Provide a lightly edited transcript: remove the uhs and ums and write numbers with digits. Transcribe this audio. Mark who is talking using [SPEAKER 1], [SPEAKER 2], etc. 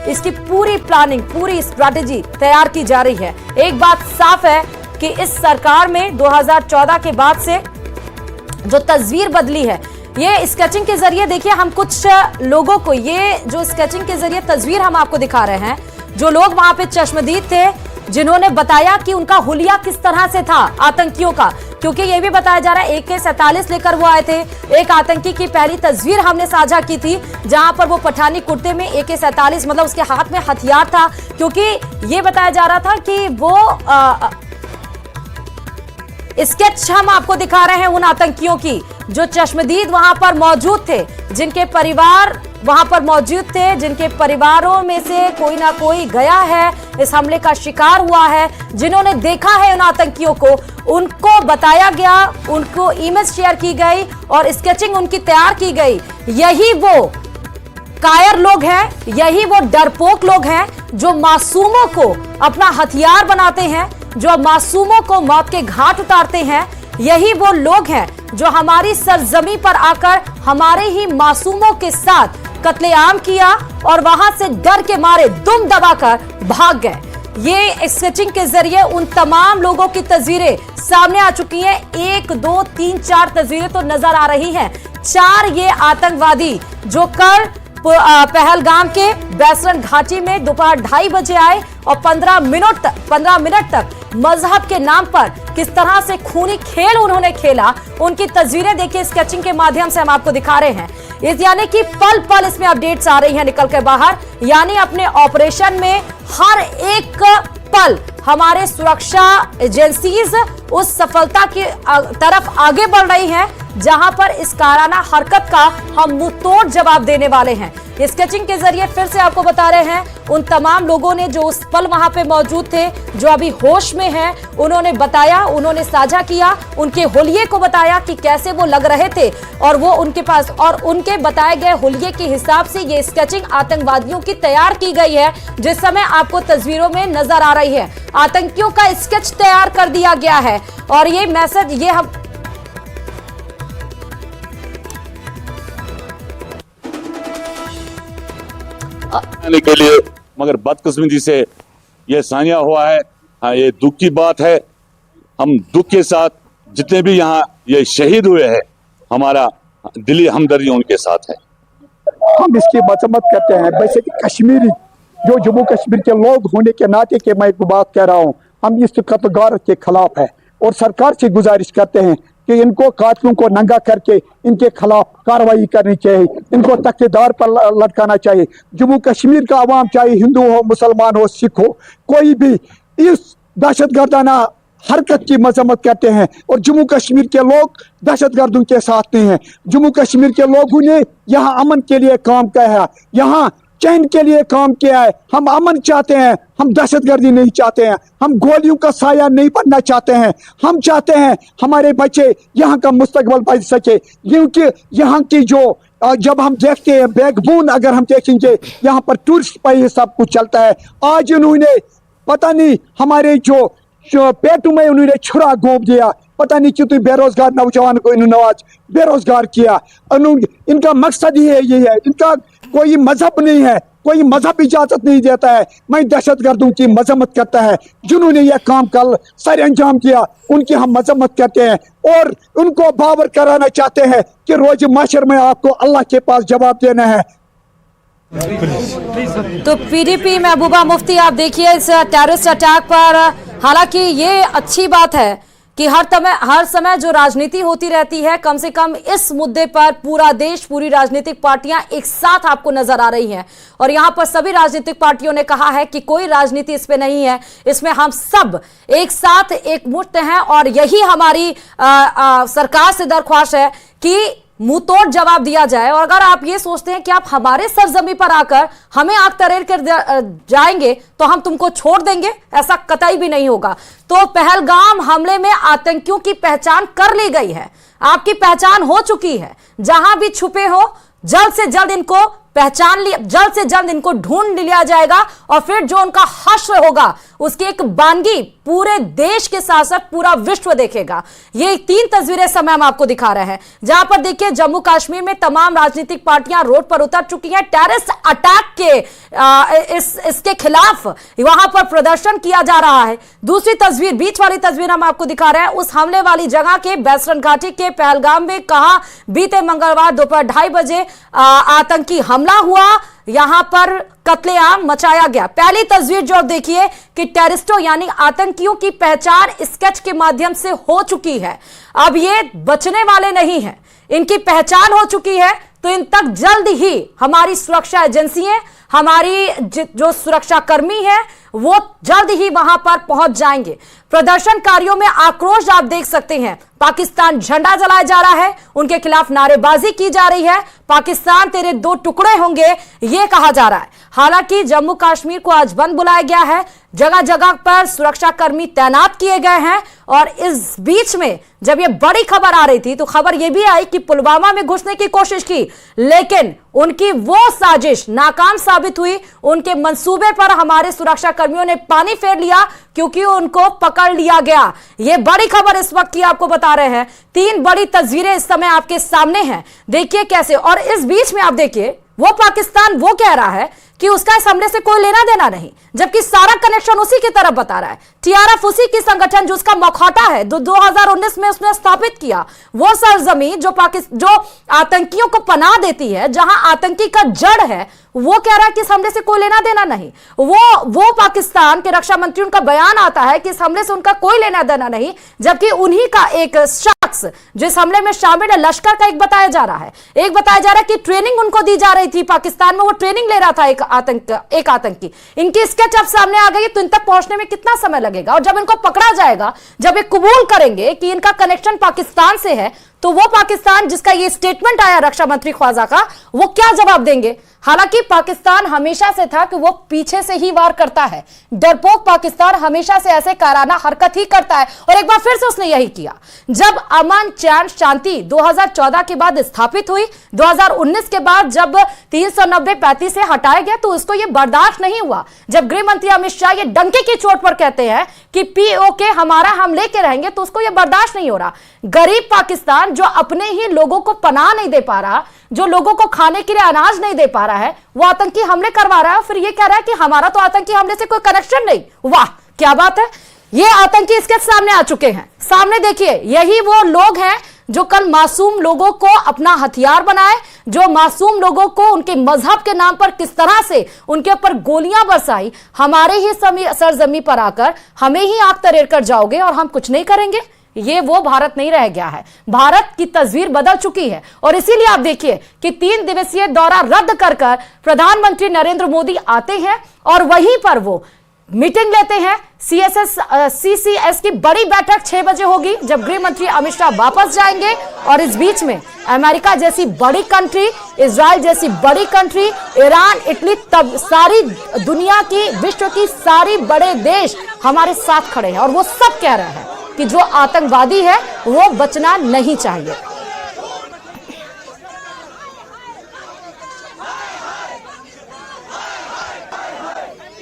[SPEAKER 1] इसकी पूरी प्लानिंग, पूरी स्ट्रैटेजी तैयार की जा रही है। एक बात साफ है कि इस सरकार में 2014 के बाद से जो तस्वीर बदली है, ये स्केचिंग के जरिए देखिए, हम कुछ लोगों को, ये जो स्केचिंग के जरिए तस्वीर हम आपको दिखा रहे हैं, जो लोग वहां पे चश्मदीद थे, जिन्होंने बताया कि उनका हुलिया किस तरह से था आतंकियों का, क्योंकि ये भी बताया जा रहा है AK-47 लेकर वो आए थे। एक आतंकी की पहली तस्वीर हमने साझा की थी जहां पर वो पठानी कुर्ते में AK-47 मतलब उसके हाथ में हथियार था, क्योंकि ये बताया जा रहा था कि वो स्केच हम आपको दिखा रहे हैं उन आतंकियों की जो चश्मदीद वहां पर मौजूद थे, जिनके परिवार वहां पर मौजूद थे, जिनके परिवारों में से कोई ना कोई गया है, इस हमले का शिकार हुआ है, जिन्होंने देखा है उन आतंकियों को, उनको बताया गया, उनको इमेज शेयर की गई और स्केचिंग उनकी तैयार की गई। यही वो कायर लोग हैं, यही वो डरपोक लोग हैं जो मासूमों को अपना हथियार बनाते हैं, जो मासूमों को मौत के घाट उतारते हैं। यही वो लोग हैं जो हमारी सरजमी पर आकर हमारे ही मासूमों के साथ कत्लेआम किया और वहां से डर के मारे दुम दबाकर भाग गए। ये स्केचिंग के जरिए उन तमाम लोगों की तस्वीरें सामने आ चुकी हैं। 1, 2, 3, 4 तस्वीरें तो नजर आ रही हैं। 4 ये आतंकवादी जो कल पहलगाम के बैसरन घाटी में दोपहर 2:30 बजे आए और 15 मिनट तक मजहब के नाम पर किस तरह से खूनी खेल उन्होंने खेला, उनकी तस्वीरें देखिए स्केचिंग के माध्यम से हम आपको दिखा रहे हैं। इस यानी कि पल पल इसमें अपडेट्स आ रही हैं निकल के बाहर, यानी अपने ऑपरेशन में हर एक पल हमारे सुरक्षा एजेंसीज उस सफलता की तरफ आगे बढ़ रही हैं जहां पर इस काराना हरकत का हम मुंहतोड़ जवाब देने वाले हैं। स्केचिंग के जरिए फिर से आपको बता रहे हैं उन तमाम लोगों ने जो उस पल वहां पे मौजूद थे, जो अभी होश में हैं, उन्होंने बताया, उन्होंने साझा किया, उनके हुलिये को बताया कि कैसे वो लग रहे थे और वो उनके पास, और उनके बताए गए हुलिये के हिसाब से ये स्केचिंग आतंकवादियों की तैयार की गई है। जिस समय आपको तस्वीरों में नजर आ रही है, आतंकियों का स्केच तैयार कर दिया गया है और ये मैसेज ये हम
[SPEAKER 2] के लिए, मगर बदकिस्मती से ये सानिया हुआ है। हाँ, ये दुख की बात है। हम दुख के साथ जितने भी यहाँ ये शहीद हुए हैं, हमारा दिली हमदर्दी उनके साथ है।
[SPEAKER 3] हम इसकी मजम्मत करते हैं। वैसे कि कश्मीरी जो जम्मू कश्मीर के लोग होने के नाते के मैं बात कह रहा हूँ, हम इस कत्लगार के खिलाफ है और सरकार से गुजारिश करते हैं कि इनको कातिलों को नंगा करके इनके खिलाफ कार्रवाई करनी चाहिए, इनको तख्तेदार पर लटकाना चाहिए। जम्मू कश्मीर का अवाम, चाहे हिंदू हो, मुसलमान हो, सिख हो, कोई भी इस दहशतगर्दाना हरकत की मजम्मत करते हैं और जम्मू कश्मीर के लोग दहशतगर्दों के साथ नहीं हैं। जम्मू कश्मीर के लोगों ने यहाँ अमन के लिए काम किया है, यहाँ चैन के लिए काम किया है। हम अमन चाहते हैं, हम दहशतगर्दी नहीं चाहते हैं, हम गोलियों का साया नहीं बनना चाहते हैं। हम चाहते हैं हमारे बच्चे यहाँ का मुस्तकबिल बन सके, क्योंकि यहाँ की जो जब हम देखते हैं बैकबोन, अगर हम देखेंगे यहाँ पर टूरिस्ट पर ही सब कुछ चलता है। आज उन्होंने पता नहीं हमारे जो पेटों में उन्होंने छुरा घोंप दिया, पता नहीं कितने बेरोजगार नौजवान को इन्होंने आज बेरोजगार किया। इनका मकसद ही है, ये है, इनका कोई मजहब नहीं है, कोई मजहब इजाजत नहीं देता है। मैं दहशतगर्दों की मजम्मत करता है जिन्होंने यह काम कल सर अंजाम किया, उनकी हम मजम्मत करते हैं और उनको बावर कराना चाहते हैं कि रोज माशर में आपको अल्लाह के पास जवाब देना है।
[SPEAKER 1] तो PDP महबूबा मुफ्ती, आप देखिए इस टेररिस्ट अटैक पर, हालांकि ये अच्छी बात है कि हर समय जो राजनीति होती रहती है, कम से कम इस मुद्दे पर पूरा देश, पूरी राजनीतिक पार्टियां एक साथ आपको नजर आ रही हैं और यहां पर सभी राजनीतिक पार्टियों ने कहा है कि कोई राजनीति इस पे नहीं है, इसमें हम सब एक साथ एकमुश्त हैं और यही हमारी सरकार से दरख्वास्त है कि मुंह तोड़ जवाब दिया जाए। और अगर आप ये सोचते हैं कि आप हमारे सरजमी पर आकर हमें आग तरेर कर जाएंगे तो हम तुमको छोड़ देंगे, ऐसा कतई भी नहीं होगा। तो पहलगाम हमले में आतंकियों की पहचान कर ली गई है, आपकी पहचान हो चुकी है। जहां भी छुपे हो, जल्द से जल्द इनको पहचान लिया, जल्द से जल्द इनको ढूंढ लिया जाएगा और फिर जो उनका हश्र होगा उसकी एक बानगी पूरे देश के साथ साथ पूरा विश्व देखेगा। ये 3 तस्वीरें समय हम आपको दिखा रहे हैं जहां पर देखिए जम्मू कश्मीर में तमाम राजनीतिक पार्टियां रोड पर उतर चुकी हैं। टेररिस्ट अटैक के इसके खिलाफ वहां पर प्रदर्शन किया जा रहा है। दूसरी तस्वीर, बीच वाली तस्वीर हम आपको दिखा रहे हैं उस हमले वाली जगह के, बैसरन घाटी के पहलगाम में, कहां बीते मंगलवार दोपहर 2:30 बजे आतंकी हमला हुआ, यहां पर कत्लेआम मचाया गया। पहली तस्वीर जो देखिए कि टेररिस्टों यानी आतंकियों की पहचान स्केच के माध्यम से हो चुकी है। अब ये बचने वाले नहीं हैं, इनकी पहचान हो चुकी है तो इन तक जल्द ही हमारी सुरक्षा एजेंसियां, हमारी जो सुरक्षा कर्मी है वो जल्द ही वहां पर पहुंच जाएंगे। प्रदर्शनकारियों में आक्रोश आप देख सकते हैं, पाकिस्तान झंडा जलाया जा रहा है, उनके खिलाफ नारेबाजी की जा रही है, पाकिस्तान तेरे 2 टुकड़े होंगे ये कहा जा रहा है। हालांकि जम्मू कश्मीर को आज बंद बुलाया गया है, जगह जगह पर सुरक्षा कर्मी तैनात किए गए हैं और इस बीच में जब ये बड़ी खबर आ रही थी तो खबर ये भी आई कि पुलवामा में घुसने की कोशिश की, लेकिन उनकी वो साजिश नाकाम साबित हुई। उनके मंसूबे पर हमारे सुरक्षा कर्मियों ने पानी फेर लिया क्योंकि उनको पकड़ लिया गया। ये बड़ी खबर इस वक्त की आपको बता रहे हैं। 3 बड़ी तस्वीरें इस समय आपके सामने हैं, देखिए कैसे। और इस बीच में आप देखिए वो पाकिस्तान वो कह रहा है कि उसका इस हमले से कोई लेना देना नहीं, जबकि सारा कनेक्शन उसी की तरफ बता रहा है। टीआरएफ उसी की संगठन जो उसका मौखौटा है, 2019 में उसने स्थापित किया, वो सरजमीन जो आतंकियों को पनाह देती है, जहां आतंकी का जड़ है, वो कह रहा है कि इस हमले से कोई लेना देना नहीं। वो पाकिस्तान के रक्षा मंत्री, उनका बयान आता है कि इस हमले से उनका कोई लेना देना नहीं, जबकि उन्हीं का एक शख्स जो इस हमले में शामिल है, लश्कर का एक बताया जा रहा है। एक बताया जा रहा है कि ट्रेनिंग उनको दी जा रही थी पाकिस्तान में, वो ट्रेनिंग ले रहा था एक आतंकी। इनकी स्केच अब सामने आ गई तो इन तक पहुंचने में कितना समय लगेगा, और जब इनको पकड़ा जाएगा, जब ये कबूल करेंगे कि इनका कनेक्शन पाकिस्तान से है, तो वो पाकिस्तान जिसका ये स्टेटमेंट आया रक्षा मंत्री ख्वाजा का, वो क्या जवाब देंगे। हालांकि पाकिस्तान हमेशा से था कि वो पीछे से ही वार करता है, डरपोक पाकिस्तान हमेशा से ऐसे काराना हरकत ही करता है, और एक बार फिर से उसने यही किया। जब अमन चैन शांति 2014 के बाद स्थापित हुई, 2019 के बाद जब 390-35 से हटाया गया, तो उसको ये बर्दाश्त नहीं हुआ। जब गृह मंत्री अमित शाह ये डंके की चोट पर कहते हैं कि पीओके हमारा, हम लेके रहेंगे, तो उसको ये बर्दाश्त नहीं हो रहा। गरीब पाकिस्तान जो अपने ही लोगों को पनाह नहीं दे पा रहा, जो लोगों को खाने के लिए अनाज नहीं दे पा रहा है, वो आतंकी हमले करवा रहा है, फिर ये कह रहा है कि हमारा तो आतंकी हमले से कोई कनेक्शन नहीं। वाह क्या बात है। ये आतंकी इसके सामने आ चुके हैं। सामने देखिए, यही वो लोग हैं जो कल मासूम लोगों को अपना हथियार बनाए, जो मासूम लोगों को उनके मजहब के नाम पर किस तरह से उनके ऊपर गोलियां बरसाई। हमारे ही सरजमी पर आकर हमें ही आग तरेर कर जाओगे और हम कुछ नहीं करेंगे। ये वो भारत नहीं रह गया है, भारत की तस्वीर बदल चुकी है। और इसीलिए आप देखिए कि 3 दिवसीय दौरा रद्द कर प्रधानमंत्री नरेंद्र मोदी आते हैं और वहीं पर वो मीटिंग लेते हैं। सीसीएस की बड़ी बैठक 6 बजे होगी, जब गृह मंत्री अमित शाह वापस जाएंगे। और इस बीच में अमेरिका जैसी बड़ी कंट्री, इजराइल जैसी बड़ी कंट्री, ईरान, इटली, तब सारी दुनिया की, विश्व की सारी बड़े देश हमारे साथ खड़े हैं और वो सब कह रहे हैं कि जो आतंकवादी है वो बचना नहीं चाहिए।